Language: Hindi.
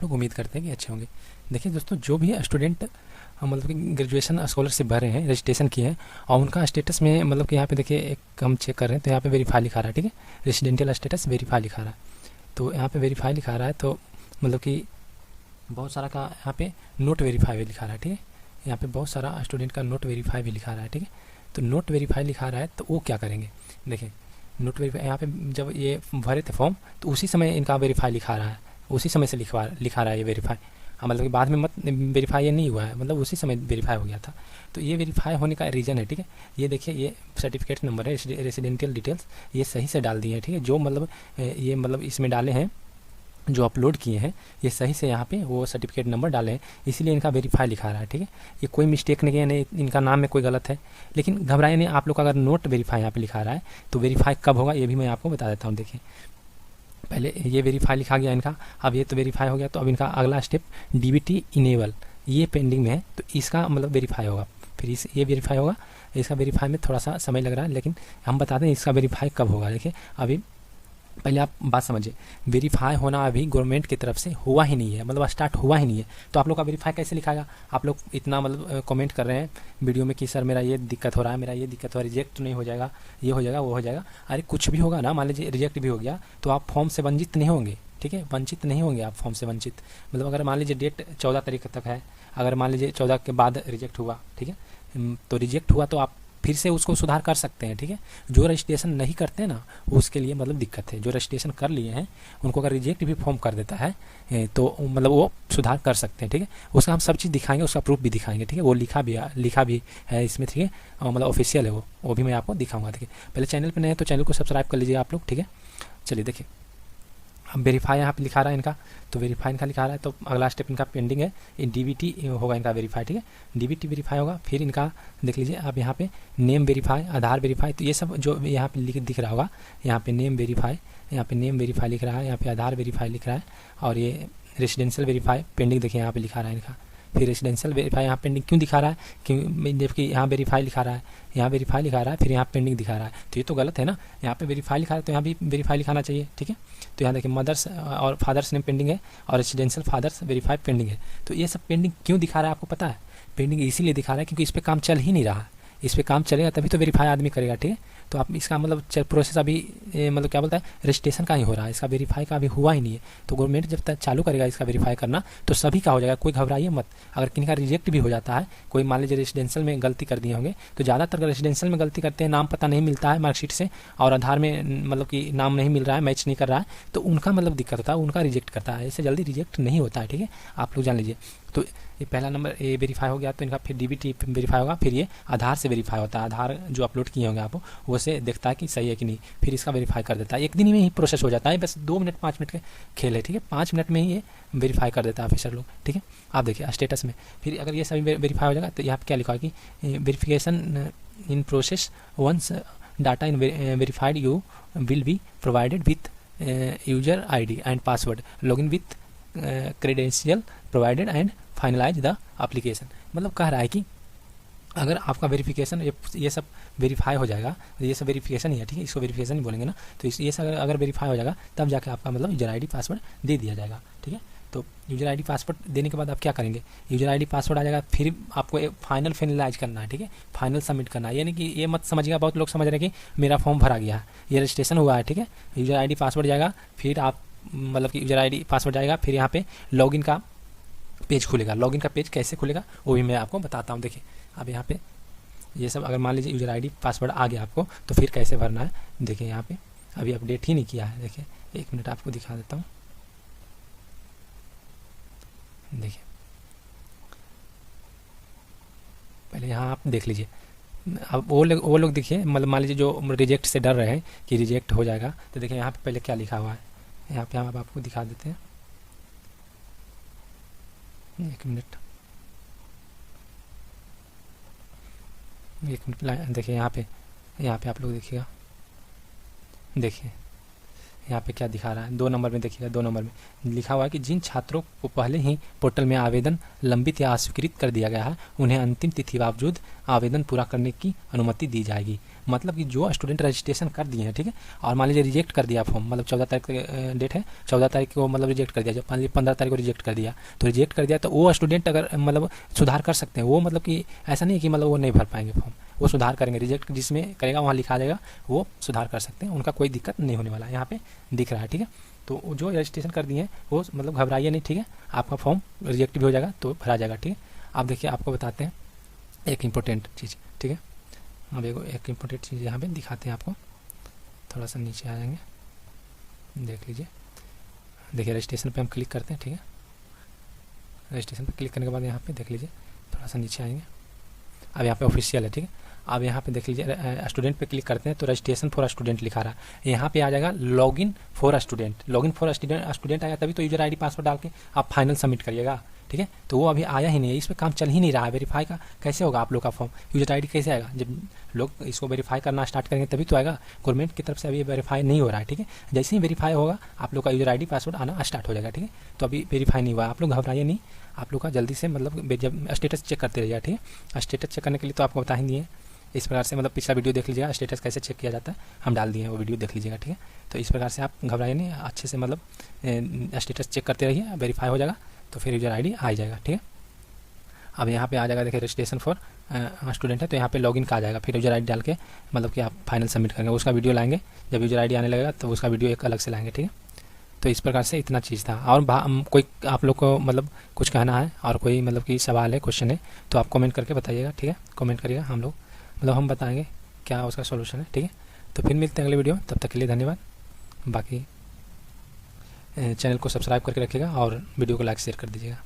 लोग उम्मीद करते हैं कि अच्छे होंगे। देखिए दोस्तों, जो भी स्टूडेंट मतलब कि ग्रेजुएशन स्कॉलरशिप भरे हैं, रजिस्ट्रेशन किए हैं और उनका स्टेटस में मतलब कि यहाँ पे देखिए एक हम चेक कर रहे हैं तो यहाँ पे वेरीफाई लिखा रहा है, ठीक है, रेसिडेंशियल स्टेटस वेरीफाई लिखा रहा है। तो यहाँ पे वेरीफाई लिखा रहा है तो मतलब कि बहुत सारा का यहाँ पे नोट वेरीफाई भी लिखा रहा है, ठीक है, यहाँ पे बहुत सारा स्टूडेंट का नोट वेरीफाई भी लिखा रहा है, ठीक है। तो नोट वेरीफाई लिखा रहा है तो वो क्या करेंगे, देखिए नोट वेरीफाई यहाँ पे जब ये भरे थे फॉर्म तो उसी समय इनका वेरीफाई लिखा रहा है, उसी समय से लिखा रहा है ये वेरीफाई। हाँ, मतलब कि बाद में मत वेरीफाई ये नहीं हुआ है, मतलब उसी समय वेरीफाई हो गया था। तो ये वेरीफाई होने का रीज़न है, ठीक है। ये देखिए ये सर्टिफिकेट नंबर है, रेसिडेंशियल डिटेल्स ये सही से डाल दिए हैं, ठीक है। जो मतलब ये मतलब इसमें डाले हैं, जो अपलोड किए हैं ये सही से यहाँ पे वो सर्टिफिकेट नंबर डाले हैं, इसीलिए इनका वेरीफाई लिखा रहा है, ठीक है। ये कोई मिस्टेक नहीं है, नहीं इनका नाम में कोई गलत है। लेकिन घबराए नहीं, आप लोग का अगर नोट वेरीफाई यहाँ पे लिखा रहा है तो वेरीफाई कब होगा ये भी मैं आपको बता देता हूँ। देखिए पहले ये वेरीफाई लिखा गया इनका, अब ये तो वेरीफाई हो गया, तो अब इनका अगला स्टेप डीबीटी इनेबल ये पेंडिंग में है, तो इसका मतलब वेरीफाई होगा, फिर ये वेरीफाई होगा। इसका वेरीफाई में थोड़ा सा समय लग रहा है, लेकिन हम बताते हैं इसका वेरीफाई कब होगा। देखिए अभी पहले आप बात समझिए, वेरीफाई होना अभी गवर्नमेंट की तरफ से हुआ ही नहीं है, मतलब स्टार्ट हुआ ही नहीं है। तो आप लोग का वेरीफाई कैसे लिखाएगा? आप लोग इतना मतलब कमेंट कर रहे हैं वीडियो में कि सर मेरा ये दिक्कत हो रहा है, मेरा ये दिक्कत हो रहा है, रिजेक्ट तो नहीं हो जाएगा, ये हो जाएगा, वो हो जाएगा। अरे कुछ भी होगा ना, मान लीजिए रिजेक्ट भी हो गया तो आप फॉर्म से वंचित नहीं होंगे, ठीक है, वंचित नहीं होंगे आप फॉर्म से वंचित। मतलब अगर मान लीजिए डेट 14 तारीख तक है, अगर मान लीजिए 14 के बाद रिजेक्ट हुआ, ठीक है, तो रिजेक्ट हुआ तो आप फिर से उसको सुधार कर सकते हैं, ठीक है। जो रजिस्ट्रेशन नहीं करते हैं ना उसके लिए मतलब दिक्कत है, जो रजिस्ट्रेशन कर लिए हैं उनको अगर रिजेक्ट भी फॉर्म कर देता है तो मतलब वो सुधार कर सकते हैं, ठीक है। उसका हम सब चीज़ दिखाएंगे, उसका प्रूफ भी दिखाएंगे, ठीक है। वो लिखा भी है इसमें, ठीक है, मतलब ऑफिशियल है वो भी मैं आपको दिखाऊंगा। देखिए पहले चैनल पर नए हैं तो चैनल को सब्सक्राइब कर लीजिए आप लोग, ठीक है। चलिए देखिए अब वेरीफाई यहाँ पे लिखा रहा है इनका, तो वेरीफाई इनका लिखा रहा है, तो अगला स्टेप इनका पेंडिंग है, डीबीटी होगा इनका वेरीफाई, ठीक है। डीबीटी वेरीफाई होगा, फिर इनका देख लीजिए अब यहाँ पे नेम वेरीफाई, आधार वेरीफाई, तो ये सब जो यहाँ पे दिख रहा होगा, यहाँ पे नेम वेरीफाई, यहाँ पे नेम वेरीफाई लिख रहा है, यहाँ पे आधार वेरीफाई लिख रहा है, और ये रेसिडेंशियल वेरीफाई पेंडिंग देखिए यहाँ पे लिखा रहा है इनका। फिर रेसिडेंशियल वेरीफाई यहाँ पेंडिंग क्यों दिखा रहा है, क्यों, जबकि यहाँ वेरीफाई लिखा रहा है, यहाँ वेरीफाई लिखा रहा है, फिर यहाँ पेंडिंग दिखा रहा है, तो ये तो गलत है ना। यहाँ पे वेरीफाई लिखा है तो यहाँ भी वेरीफाई लिखाना चाहिए, ठीक है। तो यहाँ देखिए मदर्स और फादर्स नेम पेंडिंग है और रेसिडेंशियल फादर्स वेरीफाई पेंडिंग है। तो ये सब पेंडिंग क्यों दिखा रहा है आपको पता है? पेंडिंग इसीलिए दिखा रहा है क्योंकि इस पर काम चल ही नहीं रहा, इस पर काम चलेगा तभी तो वेरीफाई आदमी करेगा, ठीक है। तो आप इसका मतलब प्रोसेस अभी मतलब क्या बोलता है, रजिस्ट्रेशन का ही हो रहा है, इसका वेरीफाई का अभी हुआ ही नहीं है। तो गवर्नमेंट जब तक चालू करेगा इसका वेरीफाई करना तो सभी का हो जाएगा, कोई घबराइए मत। अगर किसी का रिजेक्ट भी हो जाता है, कोई मान लीजिए रेसिडेंशियल में गलती कर दिए होंगे, तो ज़्यादातर रेसिडेंशियल में गलती करते हैं, नाम पता नहीं मिलता है मार्कशीट से और आधार में मतलब कि नाम नहीं मिल रहा है, मैच नहीं कर रहा है, तो उनका मतलब दिक्कत होता है, उनका रिजेक्ट करता है, इससे जल्दी रिजेक्ट नहीं होता है, ठीक है, आप लोग जान लीजिए। तो ये पहला नंबर ये वेरीफाई हो गया, तो इनका फिर डीबीटी वेरीफाई होगा, फिर ये आधार से वेरीफाई होता है, आधार जो अपलोड किए होंगे आप वो से देखता है कि सही है कि नहीं, फिर इसका वेरीफाई कर देता है। एक दिन में ही प्रोसेस हो जाता है, बस 2 मिनट 5 मिनट के खेल है, ठीक है, 5 मिनट में ही ये वेरीफाई कर देता है ऑफिसर लोग, ठीक है। आप देखिए स्टेटस में फिर अगर ये सभी वेरीफाई हो जाएगा तो यहाँ पर क्या लिखा है कि verification in process, once data in verified you will be provided with user ID and password, login with credential provided and finalise the application. मतलब कह रहा है कि अगर आपका वेरिफिकेशन ये सब वेरीफाई हो जाएगा, ये सब वेरिफिकेशन ही है, ठीक है, इसको वेरिफिकेशन ही बोलेंगे ना, तो ये सब अगर वेरीफाई हो जाएगा तब जाके आपका मतलब यूजर ID पासवर्ड दे दिया जाएगा, ठीक है। तो यूजर ID पासवर्ड देने के बाद आप क्या करेंगे, यूजर ID पासवर्ड आ जाएगा, फिर आपको फाइनल फाइनलाइज करना है, ठीक है, फाइनल सबमिट करना है। यानी कि ये मत समझिएगा, बहुत लोग समझ रहे हैं कि मेरा फॉर्म भरा गया है, ये रजिस्ट्रेशन हुआ है, ठीक है, यूजर ID पासवर्ड जाएगा, फिर आप मतलब कि यूजर ID पासवर्ड जाएगा, फिर यहाँ पे लॉगिन का पेज खुलेगा। लॉगिन का पेज कैसे खुलेगा वो भी मैं आपको बताता हूँ। देखिए अब यहाँ पे ये सब अगर मान लीजिए यूजर ID पासवर्ड आ गया आपको तो फिर कैसे भरना है, देखिए यहाँ पे अभी अपडेट ही नहीं किया है, देखिए 1 मिनट आपको दिखा देता हूँ। देखिए पहले यहाँ आप देख लीजिए, अब वो लोग देखिए मतलब मान लीजिए जो रिजेक्ट से डर रहे हैं कि रिजेक्ट हो जाएगा, तो देखिए यहाँ पे पहले क्या लिखा हुआ है, यहाँ पे हम अब आपको दिखा देते हैं, 1 मिनट देखिए यहाँ पे आप लोग देखिएगा, देखिए यहाँ पे क्या दिखा रहा है, 2 नंबर में देखिएगा, 2 नंबर में लिखा हुआ है कि जिन छात्रों को पहले ही पोर्टल में आवेदन लंबित या अस्वीकृत कर दिया गया है उन्हें अंतिम तिथि बावजूद आवेदन पूरा करने की अनुमति दी जाएगी। मतलब कि जो स्टूडेंट रजिस्ट्रेशन कर दिए हैं, ठीक है, और मान लीजिए रिजेक्ट कर दिया फॉर्म, मतलब 14 तारीख डेट है, 14 तारीख को मतलब रिजेक्ट कर दिया, जब मान लीजिए 15 तारीख को रिजेक्ट कर दिया, तो रिजेक्ट कर दिया तो वो स्टूडेंट अगर मतलब सुधार कर सकते हैं, वो मतलब कि ऐसा नहीं है कि मतलब वो नहीं भर पाएंगे फॉर्म, वो सुधार करेंगे, रिजेक्ट जिसमें करेगा वहाँ लिखा जाएगा, वो सुधार कर सकते हैं, उनका कोई दिक्कत नहीं होने वाला है, यहाँ पे दिख रहा है, ठीक है। तो जो रजिस्ट्रेशन कर दिए हैं वो मतलब घबराइए नहीं, ठीक है, आपका फॉर्म रिजेक्ट भी हो जाएगा तो भरा जाएगा, ठीक है। आप देखिए, आपको बताते हैं एक इम्पोर्टेंट चीज़, ठीक है, अब एक इम्पोर्टेंट चीज़ यहाँ पे दिखाते हैं आपको, थोड़ा सा नीचे आ जाएंगे, देख लीजिए, देखिए रजिस्ट्रेशन पे हम क्लिक करते हैं, ठीक है, रजिस्ट्रेशन पे क्लिक करने के बाद यहाँ पे देख लीजिए, थोड़ा सा नीचे आएंगे, अब यहाँ पे ऑफिशियल है, ठीक है। अब यहाँ पे देख लीजिए स्टूडेंट पे क्लिक करते हैं तो रजिस्ट्रेशन फॉर स्टूडेंट लिखा रहा है, यहाँ पे आ जाएगा login for student, login for student आया तभी तो यूजर आईडी पासवर्ड डाल के आप फाइनल सबमिट करिएगा, ठीक है। तो वो अभी आया ही नहीं है, इस पर काम चल ही नहीं रहा है, वेरीफाई का कैसे होगा आप लोग का फॉर्म, यूजर आईडी कैसे आएगा, जब लोग इसको वेरीफाई करना स्टार्ट करेंगे तभी तो आएगा, गवर्नमेंट की तरफ से अभी वेरीफाई नहीं हो रहा है, ठीक है। जैसे ही वेरीफाई होगा आप लोग का यूजर आईडी पासवर्ड आना स्टार्ट हो जाएगा, ठीक है। तो अभी वेरीफाई नहीं हुआ, आप लोग घबराइए नहीं, आप लोग का जल्दी से मतलब जब स्टेटस चेक करते रहिए, ठीक है। स्टेटस चेक करने के लिए तो आपको बता ही दिए इस प्रकार से, मतलब पिछला वीडियो देख लीजिएगा, स्टेटस कैसे चेक किया जाता है हम डाल दिए हैं, वो वीडियो देख लीजिएगा, ठीक है। तो इस प्रकार से आप घबराइए नहीं, अच्छे से मतलब स्टेटस चेक करते रहिए, वेरीफाई हो जाएगा तो फिर यूजर आईडी आ जाएगा, ठीक है। अब यहाँ पे आ जाएगा, देखिए रजिस्ट्रेशन फॉर स्टूडेंट है तो यहाँ पे लॉगिन का आ जाएगा, फिर यूजर आईडी डाल के मतलब कि आप फाइनल सबमिट करेंगे, उसका वीडियो लाएंगे, जब यूजर आईडी आने लगेगा तो उसका वीडियो एक अलग से लाएंगे, ठीक है। तो इस प्रकार से इतना चीज़ था, और कोई आप लोग को मतलब कुछ कहना है और कोई मतलब कि सवाल है, क्वेश्चन है तो आप कमेंट करके बताइएगा, ठीक है, कमेंट करिएगा, हम लोग मतलब हम बताएंगे क्या उसका सॉल्यूशन है, ठीक है। तो फिर मिलते हैं अगले वीडियो, तब तक के लिए धन्यवाद। बाकी चैनल को सब्सक्राइब करके रखिएगा और वीडियो को लाइक शेयर कर दीजिएगा।